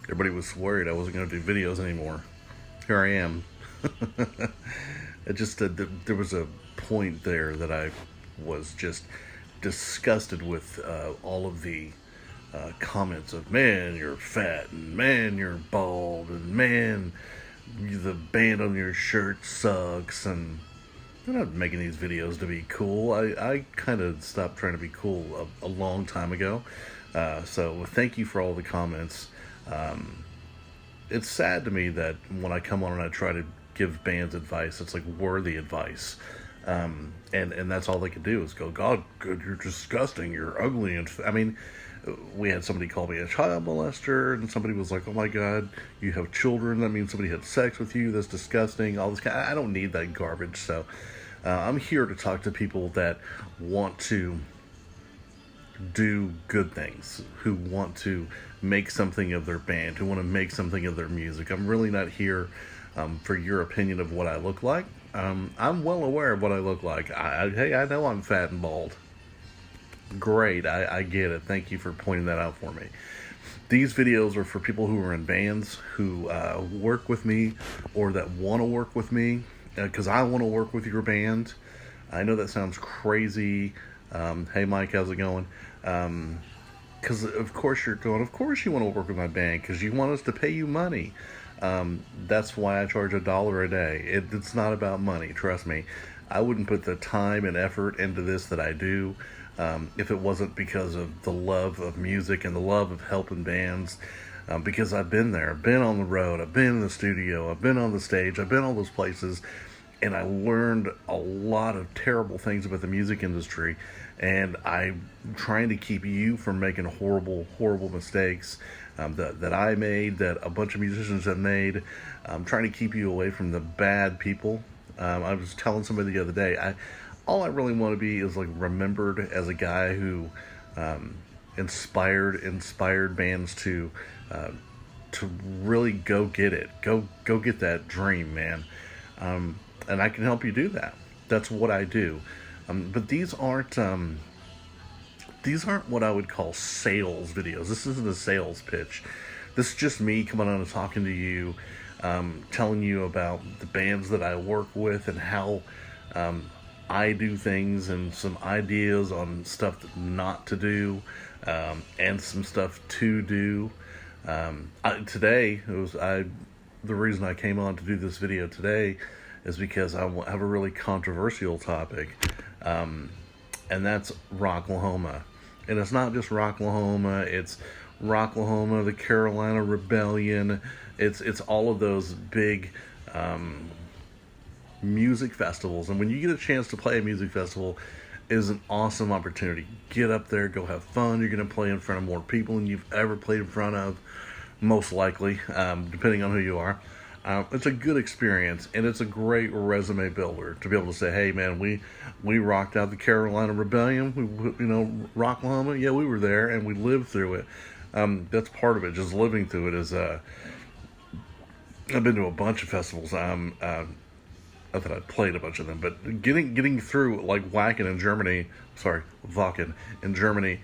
Everybody was worried I wasn't going to do videos anymore. Here I am. It just there was a point there that I was just disgusted with all of the comments of, man, you're fat, and man, you're bald, and man, the band on your shirt sucks. And I'm not making these videos to be cool. I kind of stopped trying to be cool a long time ago. So thank you for all the comments. It's sad to me that when I come on and I try to give bands advice, it's like worthy advice. And that's all they can do is go, God, good, you're disgusting, you're ugly. And I mean, we had somebody call me a child molester, and somebody was like, oh my God, you have children, that means somebody had sex with you, that's disgusting, all this I don't need that garbage. So I'm here to talk to people that want to do good things, who want to make something of their band, who want to make something of their music. I'm really not here for your opinion of what I look like. I'm well aware of what I look like. Hey, I know I'm fat and bald. Great, I get it. Thank you for pointing that out for me. These videos are for people who are in bands, who work with me, or that want to work with me, because I want to work with your band. I know that sounds crazy. Hey, Mike, how's it going? Because of course you're going, of course you want to work with my band, because you want us to pay you money. That's why I charge $1 a day. It's not about money, trust me. I wouldn't put the time and effort into this that I do if it wasn't because of the love of music and the love of helping bands. Because I've been there, I've been on the road, I've been in the studio, I've been on the stage, I've been all those places, and I learned a lot of terrible things about the music industry. And I'm trying to keep you from making horrible, horrible mistakes that I made, that a bunch of musicians have made. I'm trying to keep you away from the bad people. I was telling somebody the other day, all I really want to be is like remembered as a guy who inspired bands to really go get it, go get that dream, man. And I can help you do that. That's what I do. But these aren't what I would call sales videos. This isn't a sales pitch. This is just me coming on and talking to you, telling you about the bands that I work with and how I do things, and some ideas on stuff not to do, and some stuff to do. Today, the reason I came on to do this video today is because I have a really controversial topic, and that's Rocklahoma. And it's not just Rocklahoma, it's Rocklahoma, the Carolina Rebellion, it's all of those big music festivals. And when you get a chance to play a music festival, it is an awesome opportunity. Get up there, go have fun. You're going to play in front of more people than you've ever played in front of, most likely, depending on who you are. It's a good experience, and it's a great resume builder to be able to say, hey man, we rocked out the Carolina Rebellion, Rocklahoma, yeah, we were there and we lived through it. That's part of it, just living through it. I've been to a bunch of festivals, not that I played a bunch of them, but getting through, like Wacken in Germany, Wacken in Germany,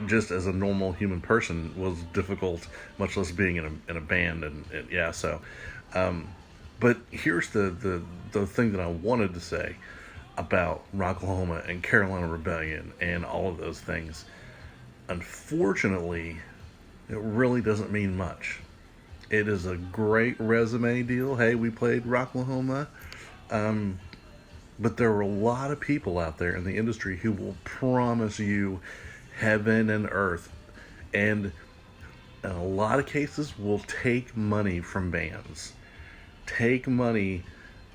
just as a normal human person, was difficult, much less being in a band, and yeah, so, but here's the thing that I wanted to say about Rocklahoma and Carolina Rebellion and all of those things. Unfortunately, it really doesn't mean much. It is a great resume deal. Hey, we played Rocklahoma. But there are a lot of people out there in the industry who will promise you heaven and earth, and in a lot of cases will take money from bands. Take money.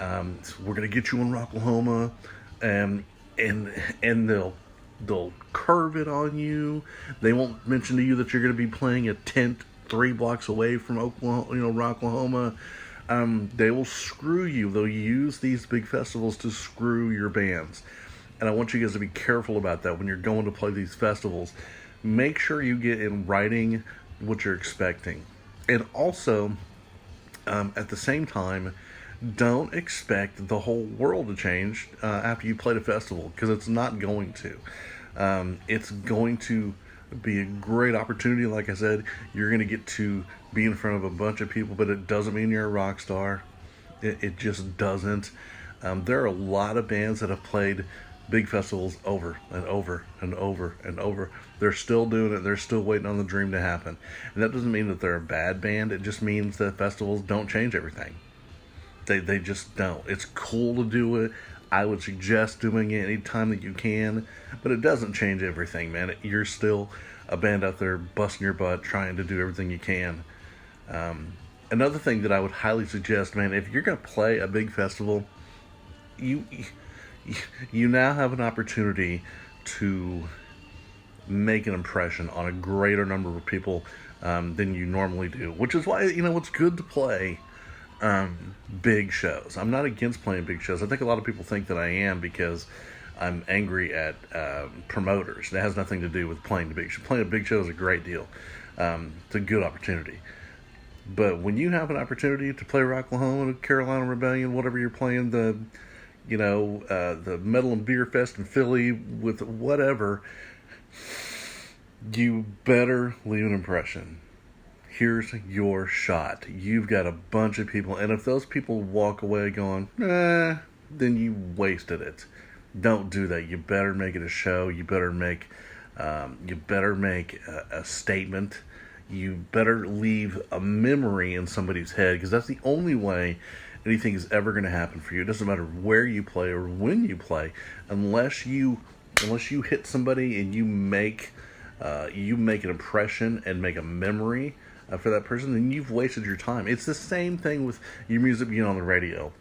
We're gonna get you in Rocklahoma, and they'll curve it on you. They won't mention to you that you're gonna be playing a tent 3 blocks away from Rocklahoma. They will screw you. They'll use these big festivals to screw your bands. And I want you guys to be careful about that when you're going to play these festivals. Make sure you get in writing what you're expecting. And also, at the same time, don't expect the whole world to change after you played a festival, because it's not going to. It's going to be a great opportunity. Like I said, you're going to get to be in front of a bunch of people, but it doesn't mean you're a rock star. It just doesn't. There are a lot of bands that have played big festivals over and over and over and over. They're still doing it. They're still waiting on the dream to happen. And that doesn't mean that they're a bad band. It just means that festivals don't change everything. They just don't. It's cool to do it. I would suggest doing it anytime that you can, but it doesn't change everything, man. You're still a band out there busting your butt trying to do everything you can. Another thing that I would highly suggest, man, if you're going to play a big festival, you now have an opportunity to make an impression on a greater number of people than you normally do, which is why, it's good to play big shows. I'm not against playing big shows. I think a lot of people think that I am because I'm angry at promoters. That has nothing to do with playing the big show. Playing a big show is a great deal. It's a good opportunity. But when you have an opportunity to play Rocklahoma, Carolina Rebellion, whatever you're playing, the Metal and Beer Fest in Philly, with whatever, you better leave an impression. Here's your shot. You've got a bunch of people, and if those people walk away going, then you wasted it. Don't do that. You better make it a show. You better make a statement. You better leave a memory in somebody's head, because that's the only way anything is ever going to happen for you. It doesn't matter where you play or when you play, unless you hit somebody and you make an impression and make a memory for that person, then you've wasted your time. It's the same thing with your music being on the radio.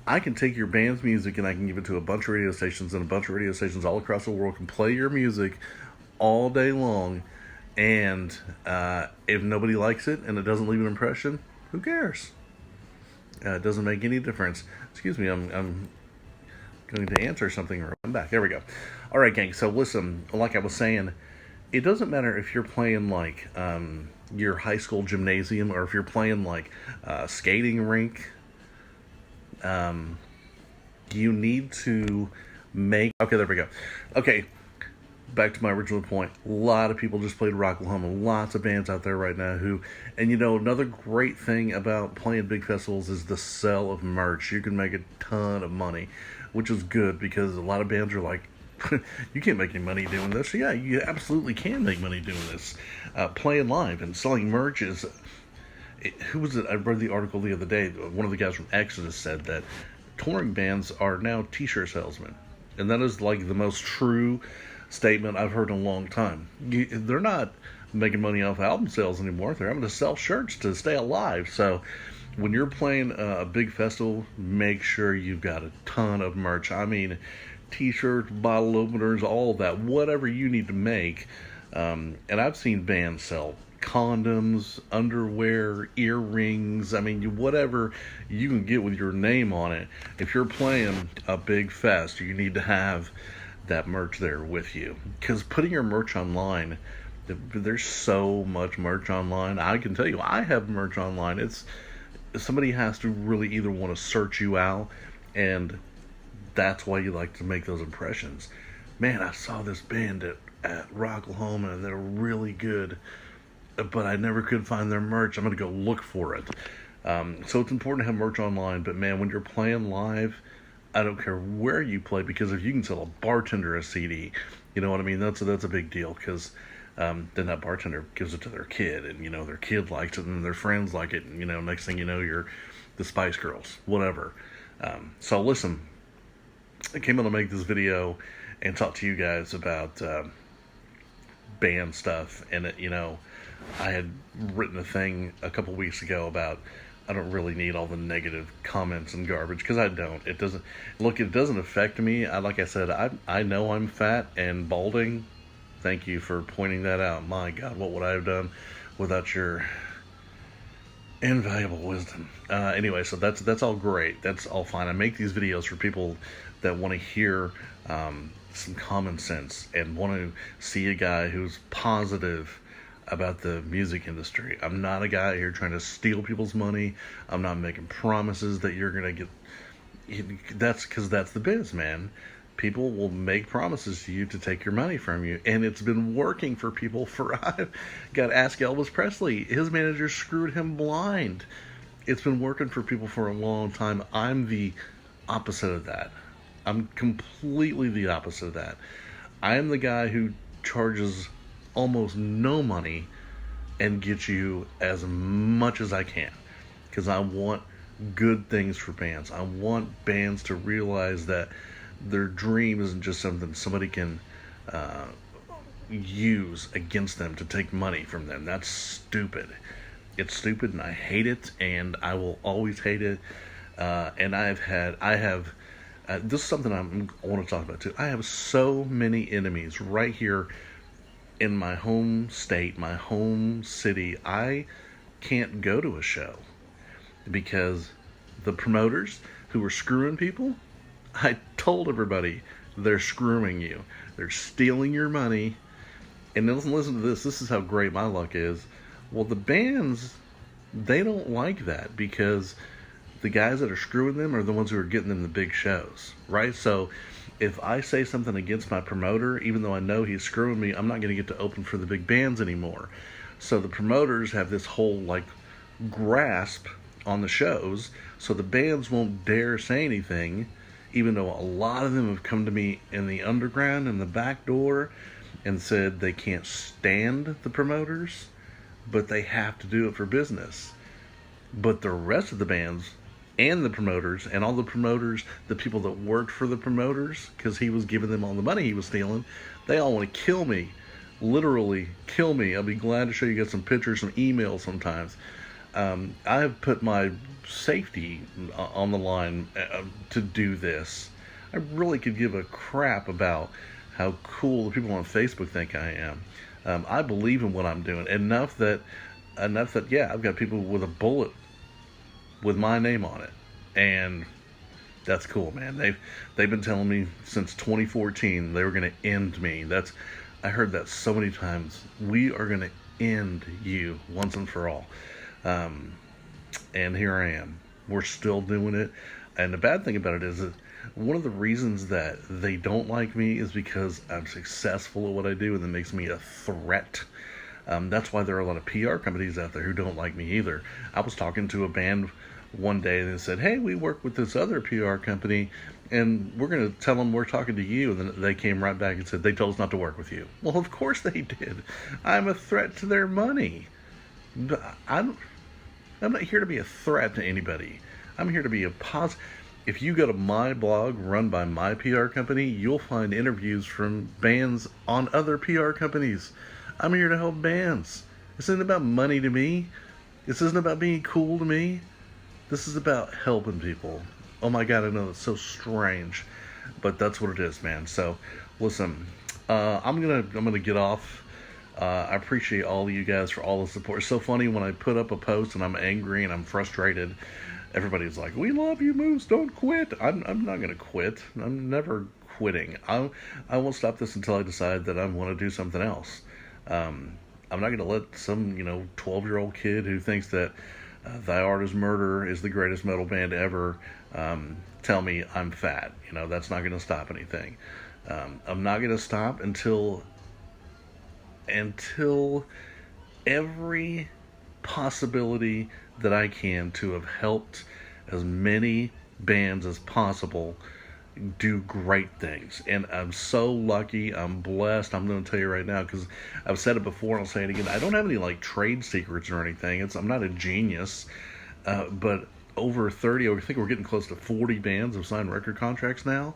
I can take your band's music and I can give it to a bunch of radio stations, and a bunch of radio stations all across the world can play your music all day long, and if nobody likes it and it doesn't leave an impression, who cares? It doesn't make any difference. Excuse me, I'm going to answer something. I'm back. There we go. All right, gang. So listen, like I was saying, it doesn't matter if you're playing like your high school gymnasium, or if you're playing like skating rink. You need to make... Okay, there we go. Okay, back to my original point. A lot of people just played Rocklahoma. Lots of bands out there right now who... And another great thing about playing big festivals is the sale of merch. You can make a ton of money, which is good, because a lot of bands are like, you can't make any money doing this. Yeah, you absolutely can make money doing this. Playing live and selling merch is... Who was it? I read the article the other day. One of the guys from Exodus said that touring bands are now t-shirt salesmen. And that is like the most true statement I've heard in a long time. They're not making money off album sales anymore. They're having to sell shirts to stay alive. So when you're playing a big festival, make sure you've got a ton of merch. I mean, t-shirts, bottle openers, all of that, whatever you need to make. And I've seen bands sell condoms, underwear, earrings, whatever you can get with your name on it. If you're playing a big fest, you need to have that merch there with you. Because putting your merch online, there's so much merch online. I can tell you, I have merch online. Somebody has to really either want to search you out, and that's why you like to make those impressions. Man, I saw this band at Rocklahoma, and they're really good, but I never could find their merch. I'm going to go look for it. So it's important to have merch online, but man, when you're playing live, I don't care where you play, because if you can sell a bartender a CD, you know what I mean? That's a big deal, because then that bartender gives it to their kid, and their kid likes it, and their friends like it, and next thing you know, you're the Spice Girls, whatever. So listen, I came on to make this video and talk to you guys about band stuff, and I had written a thing a couple weeks ago about I don't really need all the negative comments and garbage, because I don't. It doesn't affect me. Like I said, I know I'm fat and balding. Thank you for pointing that out. My God, what would I have done without your invaluable wisdom? Anyway, so that's all great. That's all fine. I make these videos for people that want to hear some common sense and want to see a guy who's positive about the music industry. I'm not a guy here trying to steal people's money. I'm not making promises that you're going to get... That's because that's the biz, man. people will make promises to you to take your money from you, and it's been working for people for I've got to ask Elvis Presley. His manager screwed him blind. It's been working for people for a long time. I'm the opposite of that. I'm completely the opposite of that. I am the guy who charges almost no money and gets you as much as I can, because I want good things for bands. I want bands to realize that their dream isn't just something somebody can use against them to take money from them. That's stupid. It's stupid, and I hate it, and I will always hate it. And I have this is something I want to talk about too. I have so many enemies right here in my home state, my home city. I can't go to a show because the promoters who are screwing people, I told everybody they're screwing you. They're stealing your money. And then listen to this. This is how great my luck is. Well, the bands, they don't like that because the guys that are screwing them are the ones who are getting them the big shows, right? So if I say something against my promoter, even though I know he's screwing me, I'm not going to get to open for the big bands anymore. So the promoters have this whole like grasp on the shows, so the bands won't dare say anything, even though a lot of them have come to me in the underground, in the back door, and said they can't stand the promoters, but they have to do it for business. But the rest of the bands and the promoters and all the promoters, the people that worked for the promoters, because he was giving them all the money he was stealing, they all want to kill me. Literally kill me. I'll be glad to show you guys some pictures, some emails sometimes. I have put my safety on the line to do this. I really could give a crap about how cool the people on Facebook think I am. I believe in what I'm doing enough that yeah, I've got people with a bullet with my name on it, and that's cool, man. They've been telling me since 2014 they were going to end me. I heard that so many times. We are going to end you once and for all. And here I am. We're still doing it. And the bad thing about it is that one of the reasons that they don't like me is because I'm successful at what I do, and that makes me a threat. That's why there are a lot of PR companies out there who don't like me either. I was talking to a band one day and they said, hey, we work with this other PR company and we're going to tell them we're talking to you. And then they came right back and said, they told us not to work with you. Well, of course they did. I'm a threat to their money. I'm not here to be a threat to anybody. I'm here to be a positive. If you go to my blog run by my PR company, you'll find interviews from bands on other PR companies. I'm here to help bands. This isn't about money to me. This isn't about being cool to me. This is about helping people. Oh my God, I know it's so strange, but that's what it is, man. So, listen, I'm gonna get off. I appreciate all of you guys for all the support. It's so funny when I put up a post and I'm angry and I'm frustrated. Everybody's like, "We love you, Moose. Don't quit." I'm not gonna quit. I'm never quitting. I won't stop this until I decide that I want to do something else. I'm not going to let some 12-year-old kid who thinks that Thy Art Is Murder is the greatest metal band ever tell me I'm fat. That's not going to stop anything. I'm not going to stop until every possibility that I can to have helped as many bands as possible do great things. And I'm so lucky, I'm blessed. I'm going to tell you right now, because I've said it before and I'll say it again, I don't have any trade secrets or anything. I'm not a genius, but over 30, I think we're getting close to 40 bands have signed record contracts now,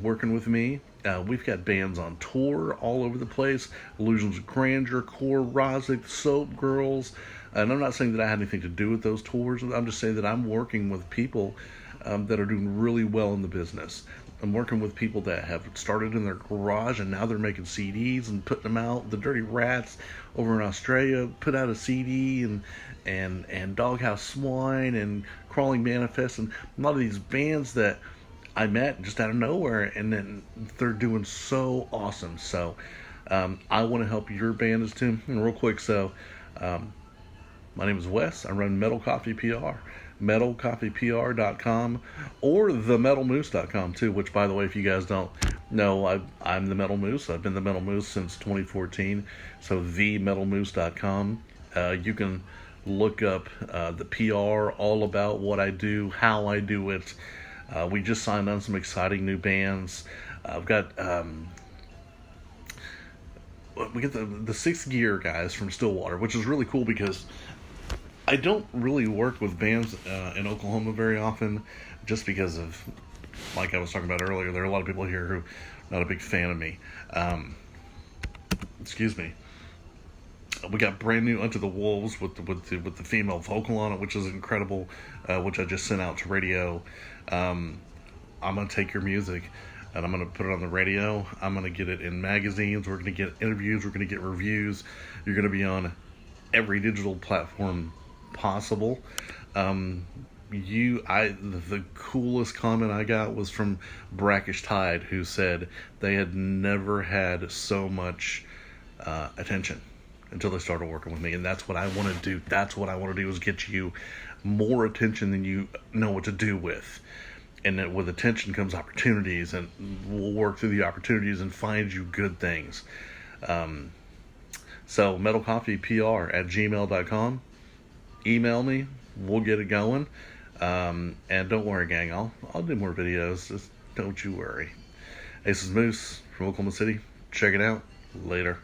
working with me. We've got bands on tour all over the place. Illusions of Grandeur, Core, Rosic, Soap Girls. And I'm not saying that I had anything to do with those tours. I'm just saying that I'm working with people that are doing really well in the business. I'm working with people that have started in their garage and now they're making CDs and putting them out. The Dirty Rats over in Australia put out a CD, and Doghouse Swine and Crawling Manifest, and a lot of these bands that I met just out of nowhere, and then they're doing so awesome. So I want to help your band too. And real quick, so my name is Wes. I run Metal Coffee PR. metalcoffeepr.com or themetalmoose.com too, which, by the way, if you guys don't know, I'm the Metal Moose. I've been the Metal Moose since 2014. So themetalmoose.com. You can look up the PR, all about what I do, how I do it. We just signed on some exciting new bands. I've got we get the Sixth Gear guys from Stillwater, which is really cool because I don't really work with bands in Oklahoma very often, just because of, like I was talking about earlier, there are a lot of people here who are not a big fan of me. Excuse me. We got brand new Unto the Wolves with the female vocal on it, which is incredible, which I just sent out to radio. I'm gonna take your music and I'm gonna put it on the radio. I'm gonna get it in magazines. We're gonna get interviews. We're gonna get reviews. You're gonna be on every digital platform possible. The coolest comment I got was from Brackish Tide, who said they had never had so much attention until they started working with me, and that's what I want to do. That's what I want to do, is get you more attention than you know what to do with. And then with attention comes opportunities, and we'll work through the opportunities and find you good things. So metalcoffeepr@gmail.com. Email me. We'll get it going. And don't worry, gang. I'll do more videos. Just don't you worry. This is Moose from Oklahoma City. Check it out. Later.